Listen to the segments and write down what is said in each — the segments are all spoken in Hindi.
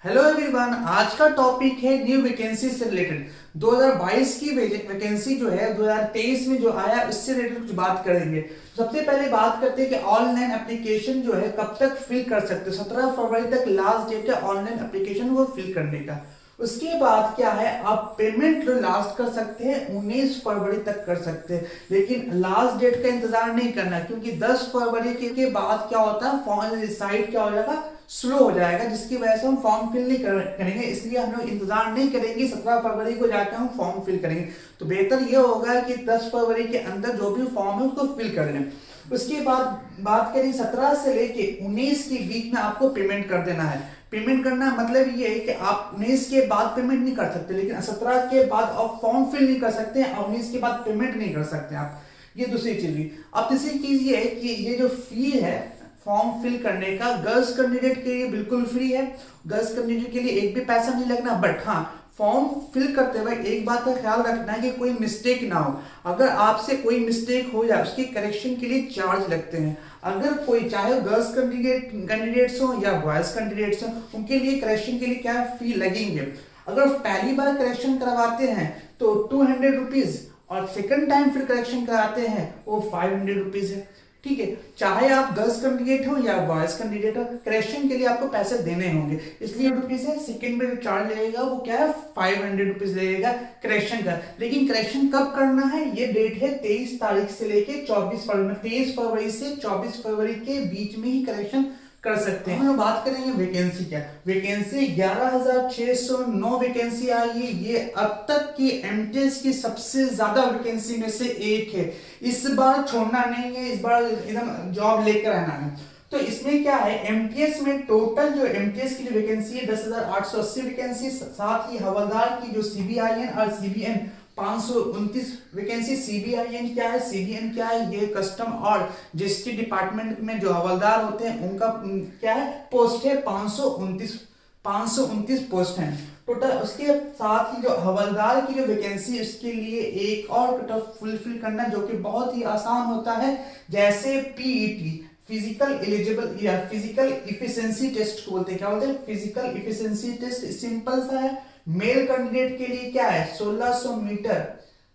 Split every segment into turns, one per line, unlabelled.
हेलो एवरीवन, आज का टॉपिक है न्यू वैकेंसी से रिलेटेड। 2022 की वैकेंसी जो है 2023 में जो आया उससे रिलेटेड कुछ बात करेंगे। सबसे पहले बात करते हैं कि ऑनलाइन एप्लीकेशन जो है कब तक फिल कर सकते हैं। 17 फरवरी तक लास्ट डेट है ऑनलाइन एप्लीकेशन को फिल करने का। उसके बाद क्या है, आप पेमेंट जो लास्ट कर सकते हैं 19 फरवरी तक कर सकते हैं, लेकिन लास्ट डेट का इंतजार नहीं करना, क्योंकि 10 फरवरी के बाद क्या होता है, फॉर्म साइट क्या हो जाएगा, स्लो हो जाएगा, जिसकी वजह से हम फॉर्म फिल नहीं करेंगे। इसलिए हम लोग इंतजार नहीं करेंगे, 17 फरवरी को जाकर हम फॉर्म फिल करेंगे। तो बेहतर ये होगा कि 10 फरवरी के अंदर जो भी फॉर्म है उसको फिल कर लें। उसके बाद बात करें 17 से लेके 19 के बीच में आपको पेमेंट कर देना है। पेमेंट करना मतलब ये है कि आप 19 के बाद पेमेंट नहीं कर सकते, लेकिन 17 के बाद आप फॉर्म फिल नहीं कर सकते और 19 के बाद पेमेंट नहीं कर सकते आप। ये दूसरी चीज। अब तीसरी चीज ये है कि ये जो फी है फॉर्म फिल करने का, गर्ल्स कैंडिडेट के लिए बिल्कुल फ्री है। गर्ल्स कैंडिडेट के लिए एक भी पैसा नहीं लगना। बट हाँ, फॉर्म फिल करते हुए एक बात का ख्याल रखना है कि कोई मिस्टेक ना हो। अगर आपसे कोई मिस्टेक हो जाए उसकी करेक्शन के लिए चार्ज लगते हैं। अगर कोई, चाहे गर्ल्स कैंडिडेट्स हो या बॉयज कैंडिडेट्स हो, उनके लिए करेक्शन के लिए क्या फी लगेंगे। अगर पहली बार करेक्शन करवाते हैं तो 200 रुपीज, और सेकंड टाइम फिर करेक्शन कराते हैं वो 500 रुपीज है। ठीक है, चाहे आप गर्ल्स कैंडिडेट हो या बॉयज कैंडिडेट हो, करेक्शन के लिए आपको पैसे देने होंगे, इसलिए रुपीज है। सेकंड में जो चार्ज लगेगा वो क्या है, 500 रुपीज लगेगा करेक्शन का। लेकिन करेक्शन कब करना है, ये डेट है 23 तारीख से लेके 24 फरवरी में। 23 फरवरी से 24 फरवरी के बीच में ही करेक्शन कर सकते हैं। हम बात करेंगे वैकेंसी क्या। वैकेंसी 11,609 वैकेंसी आई है। ये अब तक की एमटीएस की सबसे ज्यादा वैकेंसी में से एक है। इस बार छोड़ना नहीं है, इस बार एकदम जॉब लेकर आना है। तो इसमें क्या है, एमटीएस में टोटल जो एमटीएस की जो वैकेंसी है 10,880 वैकेंसी, साथ ही हवलदार की जो सीबीआईएन और सीबीएन 529 वैकेंसी। सीबीआईएन क्या है, सीबीएन क्या है, ये कस्टम और जीएसटी डिपार्टमेंट में जो हवलदार होते हैं उनका क्या है, पोस्ट है 529 पोस्ट हैं टोटल। उसके साथ ही जो हवलदार की जो वैकेंसी, उसके लिए एक और कट ऑफ फुलफिल करना जो कि बहुत ही आसान होता है, जैसे पीईटी, फिजिकल एलिजिबल या फिजिकल इफिशिएंसी टेस्ट को बोलते हैं। क्या बोलते हैं, फिजिकल इफिशिएंसी टेस्ट। सिंपल सा है। मेल कैंडिडेट के लिए क्या है, 1600 मीटर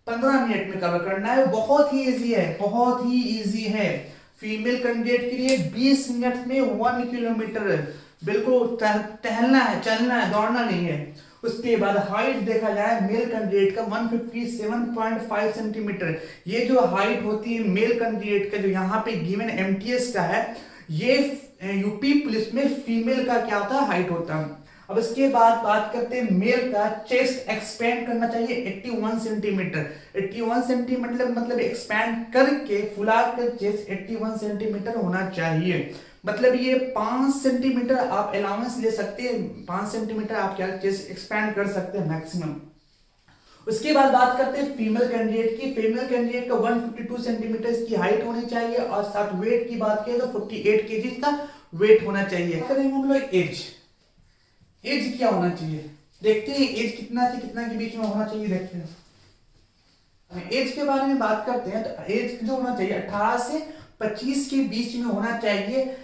15 मिनट में कवर करना है। बहुत ही इजी है, बहुत ही इजी है। फीमेल कैंडिडेट के लिए 20 मिनट में 1 किलोमीटर, बिल्कुल टहलना है, चलना है, दौड़ना नहीं है। उसके बाद हाइट देखा जाए मेल कैंडिडेट का 157.5 सेंटीमीटर। ये जो हाइट होती है मेल कैंडिडेट का, जो यहाँ पे गिवन एमटीएस का है, ये यूपी पुलिस में फीमेल का क्या होता है, हाइट होता है। अब इसके बाद बात करते हैं मेल का। चेस्ट एक्सपेंड करना चाहिए 81 सेंटीमीटर। 81 सेंटीमीटर मतलब एक्सपैंड करके फुला कर चेस्ट 81 सेंटीमीटर होना चाहिए। मतलब ये 5 सेंटीमीटर आप अलाउंस ले सकते हैं, 5 सेंटीमीटर आप क्या चेस्ट एक्सपैंड कर सकते हैं मैक्सिमम। उसके बाद बात करते हैं फीमेल कैंडिडेट की। फीमेल कैंडिडेट का 152 सेंटीमीटर की हाइट होनी चाहिए, और साथ वेट की बात करें तो 48 केजी का वेट होना चाहिए। करेंगे हम लोग एज। एज क्या होना चाहिए, देखते हैं एज कितना से कितना के बीच में होना चाहिए, देखते हैं। एज के बारे में बात करते हैं तो एज जो होना चाहिए 18 से 25 के बीच में होना चाहिए।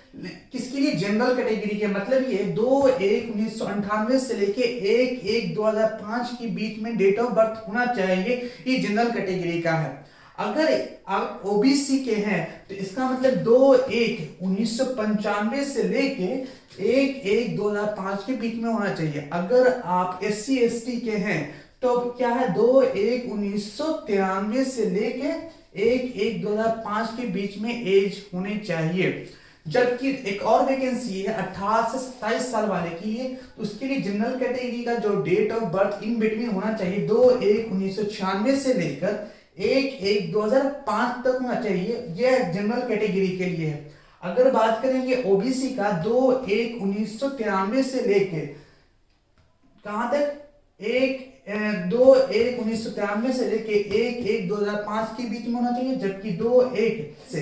किसके लिए, जनरल कैटेगरी के। मतलब ये 2/1/1998 से लेके 1/1/2005 के बीच में डेट ऑफ बर्थ होना चाहिए। ये जनरल कैटेगरी का है। अगर आप ओबीसी के हैं तो इसका मतलब 2/1/1995 से लेके 1/1/2005 के बीच में होना चाहिए। अगर आप SC ST के हैं तो क्या है, 2/1/1993 से लेके 1/1/2005 के बीच में एज होनी चाहिए। जबकि एक और वैकेंसी है 18 से 27 साल वाले के लिए, तो उसके लिए जनरल कैटेगरी का जो date of birth in between होना चाहिए 2/1/1996 से लेकर 1/1/2005 तक होना चाहिए। यह जनरल कैटेगरी के लिए है। अगर बात करेंगे ओबीसी का, 2/1/1993 से लेके कहां तक, 2/1/1993 से लेके 1/1/2005 के बीच में होना चाहिए। जबकि 2/1 से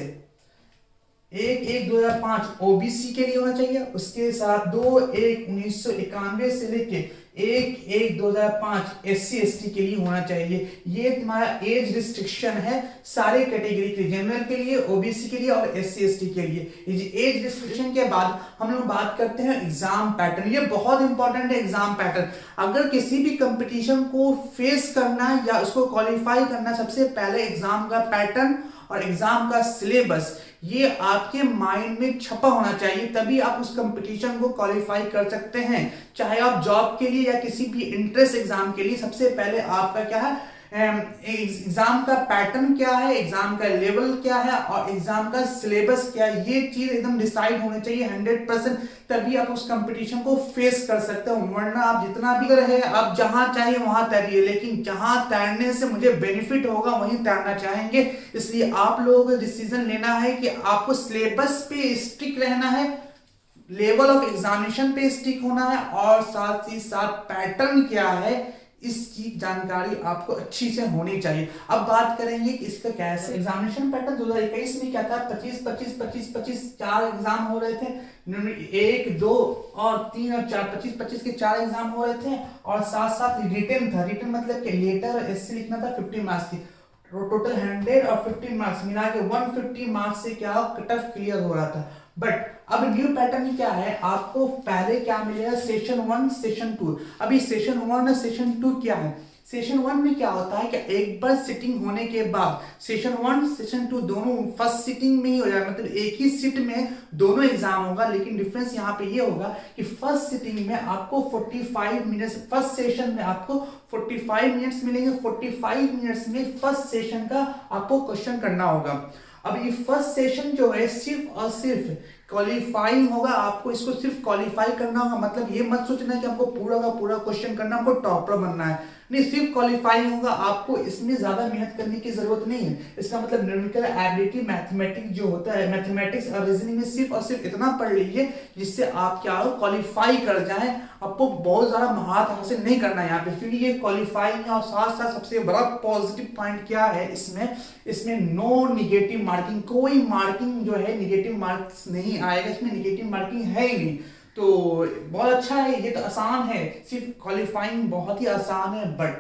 1/1/2005 ओबीसी के लिए होना चाहिए, उसके साथ 2/1/1991 से लेके 1/1/2005 एससी एसटी के लिए होना चाहिए। ये तुम्हारा एज रिस्ट्रिक्शन है सारे कैटेगरी के लिए, जनरल के लिए, ओबीसी के लिए और एससी एसटी के लिए। एज रिस्ट्रिक्शन के बाद हम लोग बात करते हैं एग्जाम पैटर्न। ये बहुत इंपॉर्टेंट है एग्जाम पैटर्न। अगर किसी भी कंपटीशन को फेस करना है या उसको क्वालिफाई करना, सबसे पहले एग्जाम का पैटर्न और एग्जाम का सिलेबस ये आपके माइंड में छपा होना चाहिए, तभी आप उस कंपटीशन को क्वालिफाई कर सकते हैं। चाहे आप जॉब के लिए या किसी भी इंट्रेंस एग्जाम के लिए, सबसे पहले आपका क्या है, एग्जाम का पैटर्न क्या है, एग्जाम का लेवल क्या है और एग्जाम का सिलेबस क्या है, ये चीज एकदम डिसाइड होनी चाहिए 100%, तभी आप उस कंपटीशन को फेस कर सकते हो। वरना आप जितना भी रहे, आप जहां चाहिए वहां तैरिए, लेकिन जहां तैरने से मुझे बेनिफिट होगा वहीं तैरना चाहेंगे। इसलिए आप लोगों को डिसीजन लेना है कि आपको सिलेबस पे स्टिक रहना है, लेवल ऑफ एग्जामिनेशन पे स्टिक होना है और साथ ही साथ पैटर्न क्या है इसकी जानकारी आपको अच्छी से होनी चाहिए। अब बात करेंगे कि इसका कैसे एग्जामिनेशन पैटर्न 2021 में क्या था, 25 चार एग्जाम हो रहे थे, 1 2 और 3 और 4, 25 के 4 एग्जाम हो रहे थे और साथ साथ रिटन था। रिटन मतलब कि लेटर और एससी लिखना था 50 मार्क्स की, टोटल 100 और 50 मार्क्स मिला के 150 मार्क्स से क्या कट ऑफ क्लियर हो रहा था। बट अब न्यू पैटर्न क्या है, आपको पहले क्या मिलेगा, सेशन 1 सेशन 2। अभी सेशन 1 और सेशन 2 क्या है, सेशन 1 में क्या होता है कि एक बार सिटिंग होने के बाद सेशन 1 सेशन 2 दोनों फर्स्ट सिटिंग में ही हो जाएगा, मतलब एक ही सिट में दोनों एग्जाम होगा। लेकिन डिफरेंस यहाँ पे ये होगा कि फर्स्ट सिटिंग में आपको 45 मिनट्स, फर्स्ट सेशन में आपको 45 मिनट्स मिलेंगे। 45 मिनट्स में फर्स्ट सेशन का आपको क्वेश्चन करना होगा। अब ये फर्स्ट सेशन जो है सिर्फ और सिर्फ क्वालिफाइंग होगा, आपको इसको सिर्फ क्वालिफाई करना होगा। मतलब ये मत सोचना कि हमको पूरा का पूरा क्वेश्चन करना, हमको टॉपर बनना है, नहीं, सिर्फ क्वालिफाइंग होगा। आपको इसमें ज्यादा मेहनत करने की जरूरत नहीं है। इसका मतलब न्यूमेरिकल एबिलिटी, मैथमेटिक्स जो होता है, मैथमेटिक्स और रीजनिंग में सिर्फ और सिर्फ इतना पढ़ लीजिए जिससे आप क्या हो, क्वालिफाई कर जाएं। आपको बहुत ज्यादा महारत हासिल नहीं करना है यहाँ पे, क्योंकि ये क्वालिफाइंग है। और साथ साथ सबसे बड़ा पॉजिटिव पॉइंट क्या है इसमें नो निगेटिव मार्किंग, कोई मार्किंग जो है निगेटिव मार्क्स नहीं आएगा, इसमें निगेटिव मार्किंग है ही नहीं। तो बहुत अच्छा है, ये तो आसान है, सिर्फ क्वालिफाइंग बहुत ही आसान है। बट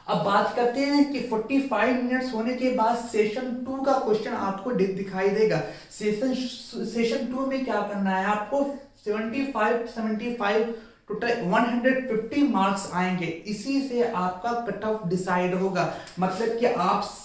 अब बात करते हैं कि 45 मिनट्स होने के बाद सेशन 2 का क्वेश्चन आपको दिखाई देगा। सेशन 2 में क्या करना है, आपको 75 टोटल 150 मार्क्स आएंगे। इसी से आपका कट ऑफ डिसाइड होगा, मतलब कि आप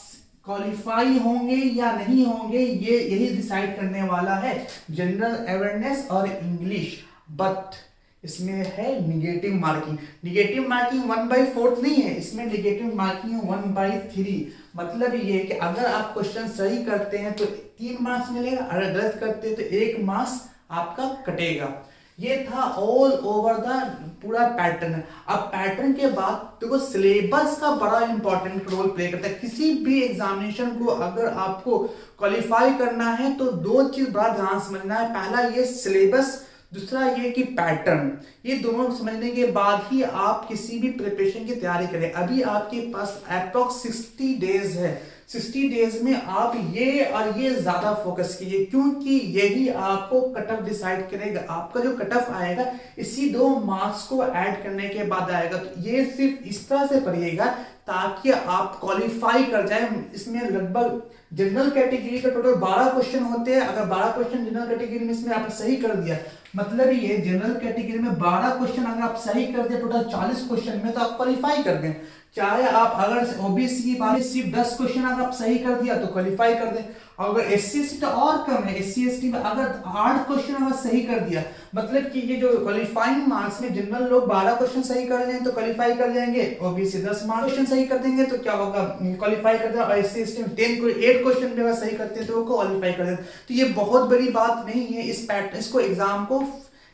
क्वालिफाई होंगे या नहीं होंगे, ये यही डिसाइड करने वाला है। जनरल अवेयरनेस और इंग्लिश, बट इसमें है निगेटिव मार्किंग। निगेटिव मार्किंग 1/4 नहीं है, इसमें निगेटिव मार्किंग 1/3। मतलब ये कि अगर आप क्वेश्चन सही करते हैं तो 3 मार्क्स मिलेगा, अगर गलत करते हैं तो 1 मार्क्स आपका कटेगा। ये था ऑल ओवर द पूरा पैटर्न। अब पैटर्न के बाद देखो सिलेबस का बड़ा इंपॉर्टेंट रोल प्ले करता है। किसी भी एग्जामिनेशन को अगर आपको क्वालिफाई करना है तो 2 चीज बड़ा ध्यान समझना है। पहला ये सिलेबस, दूसरा ये कि पैटर्न। ये दोनों समझने के बाद ही आप किसी भी प्रिपरेशन की तैयारी करें। अभी आपके पास अप्रॉक्स 60 डेज है, 60 डेज में आप ये और ये ज्यादा फोकस कीजिए, क्योंकि यही आपको कट ऑफ डिसाइड करेगा। आपका जो कट ऑफ आएगा इसी 2 मार्क्स को ऐड करने के बाद आएगा। तो ये सिर्फ इस तरह से पढ़िएगा ताकि आप क्वालिफाई कर जाए। इसमें लगभग जनरल कैटेगरी का टोटल 12 क्वेश्चन होते हैं। अगर 12 क्वेश्चन जनरल कैटेगरी में इसमें आपने सही कर दिया, मतलब ये जनरल कैटेगरी में 12 क्वेश्चन अगर आप सही कर दिए टोटल 40 क्वेश्चन में, तो आप क्वालिफाई कर गए। चाहे आप अगर ओबीसी की बात सिर्फ 10 क्वेश्चन अगर आप सही कर दिया तो क्वालिफाई कर दें। अगर एससी एसटी तो और कम है, एससी एसटी में अगर 8 क्वेश्चन अगर सही कर दिया, मतलब कि ये जो क्वालिफाइंग मार्क्स में जनरल लोग 12 क्वेश्चन सही कर लें तो क्वालिफाई कर जाएंगे, ओबीसी 10 क्वेश्चन सही कर देंगे तो क्या होगा, क्वालिफाई कर देंगे। और एससी एसटी में 8 क्वेश्चन भी अगर सही करते हैं तो वो क्वालिफाई कर देंगे। तो ये बहुत बड़ी बात नहीं है इस पैटर्न, इसको एग्जाम को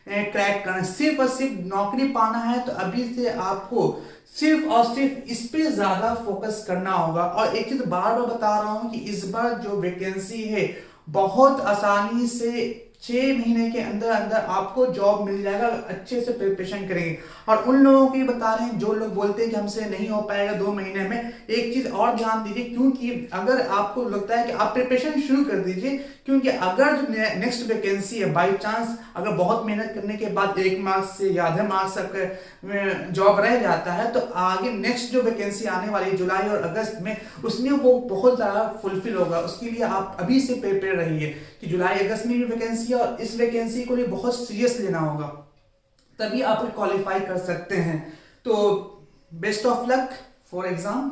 क्रैक करना, सिर्फ और सिर्फ नौकरी पाना है। तो अभी से आपको सिर्फ और सिर्फ इस पे ज्यादा फोकस करना होगा। और एक चीज बार बार बता रहा हूं कि इस बार जो वैकेंसी है बहुत आसानी से 6 महीने के अंदर अंदर आपको जॉब मिल जाएगा, अच्छे से प्रिपरेशन करेंगे। और उन लोगों को ये बता रहे हैं जो लोग बोलते हैं कि हमसे नहीं हो पाएगा 2 महीने में, एक चीज और ध्यान दीजिए, क्योंकि अगर आपको लगता है कि आप प्रिपरेशन शुरू कर दीजिए, क्योंकि अगर जो नेक्स्ट वैकेंसी है बाई चांस अगर बहुत मेहनत करने के बाद 1 मार्च से या आधे मार्च तक जॉब रह जाता है, तो आगे नेक्स्ट जो वैकेंसी आने वाली है जुलाई और अगस्त में, उसमें वो बहुत ज्यादा फुलफिल होगा। उसके लिए आप अभी से प्रिपेयर रहिए कि जुलाई अगस्त में भी वैकेंसी है और इस वैकेंसी को लिए बहुत सीरियस लेना होगा, तभी आप क्वालिफाई कर सकते हैं। तो best of luck for exam.